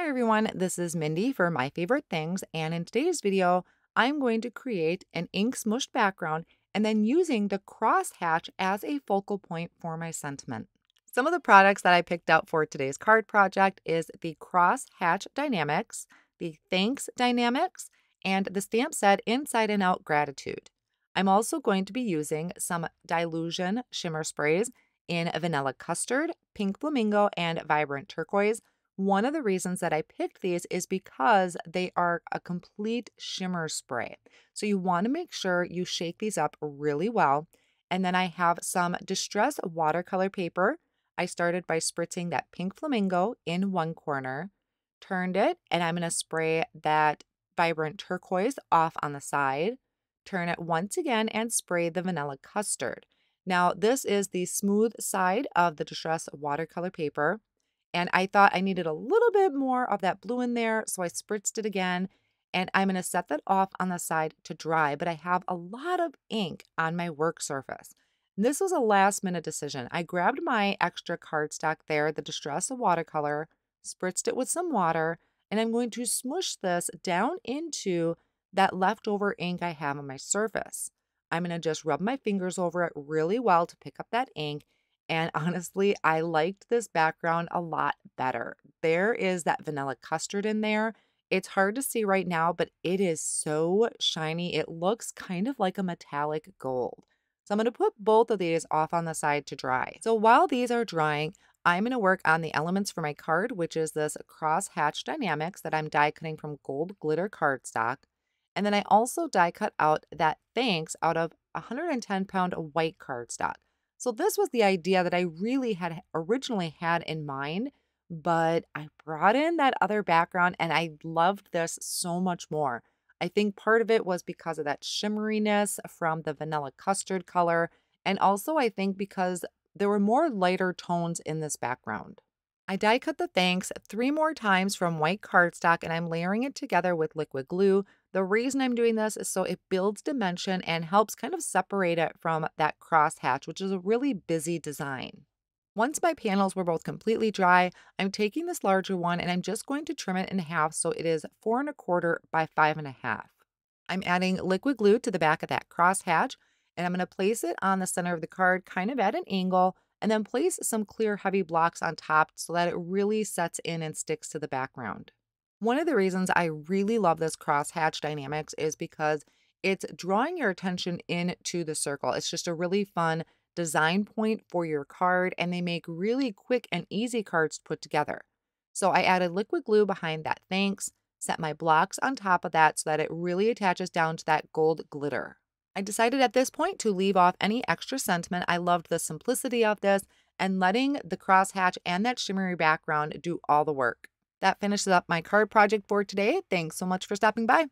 Hi everyone, this is Mindy for My Favorite Things, and in today's video, I'm going to create an ink smushed background and then using the crosshatch as a focal point for my sentiment. Some of the products that I picked out for today's card project is the Crosshatch Dynamics, the Thanks Dynamics, and the stamp set Inside and Out Gratitude. I'm also going to be using some Dylusion shimmer sprays in vanilla custard, pink flamingo, and vibrant turquoise. One of the reasons that I picked these is because they are a complete shimmer spray. So you want to make sure you shake these up really well. And then I have some Distress watercolor paper. I started by spritzing that pink flamingo in one corner, turned it, and I'm going to spray that vibrant turquoise off on the side, turn it once again, and spray the vanilla custard. Now, this is the smooth side of the Distress watercolor paper. And I thought I needed a little bit more of that blue in there, so I spritzed it again. And I'm going to set that off on the side to dry, but I have a lot of ink on my work surface. And this was a last minute decision. I grabbed my extra cardstock there, the Distress watercolor, spritzed it with some water, and I'm going to smush this down into that leftover ink I have on my surface. I'm going to just rub my fingers over it really well to pick up that ink. And honestly, I liked this background a lot better. There is that vanilla custard in there. It's hard to see right now, but it is so shiny. It looks kind of like a metallic gold. So I'm going to put both of these off on the side to dry. So while these are drying, I'm going to work on the elements for my card, which is this Crosshatch Dynamics that I'm die cutting from gold glitter cardstock. And then I also die cut out that Thanks out of 110-pound white cardstock. So this was the idea that I really had originally had in mind, but I brought in that other background and I loved this so much more. I think part of it was because of that shimmeriness from the vanilla custard color, and also I think because there were more lighter tones in this background. I die cut the Thanks 3 more times from white cardstock and I'm layering it together with liquid glue. The reason I'm doing this is so it builds dimension and helps kind of separate it from that crosshatch, which is a really busy design. Once my panels were both completely dry, I'm taking this larger one and I'm just going to trim it in half so it is 4¼ by 5½. I'm adding liquid glue to the back of that crosshatch and I'm going to place it on the center of the card kind of at an angle and then place some clear heavy blocks on top so that it really sets in and sticks to the background. One of the reasons I really love this crosshatch dynamics is because it's drawing your attention into the circle. It's just a really fun design point for your card, and they make really quick and easy cards to put together. So I added liquid glue behind that Thanks, set my blocks on top of that so that it really attaches down to that gold glitter. I decided at this point to leave off any extra sentiment. I loved the simplicity of this and letting the crosshatch and that shimmery background do all the work. That finishes up my card project for today. Thanks so much for stopping by.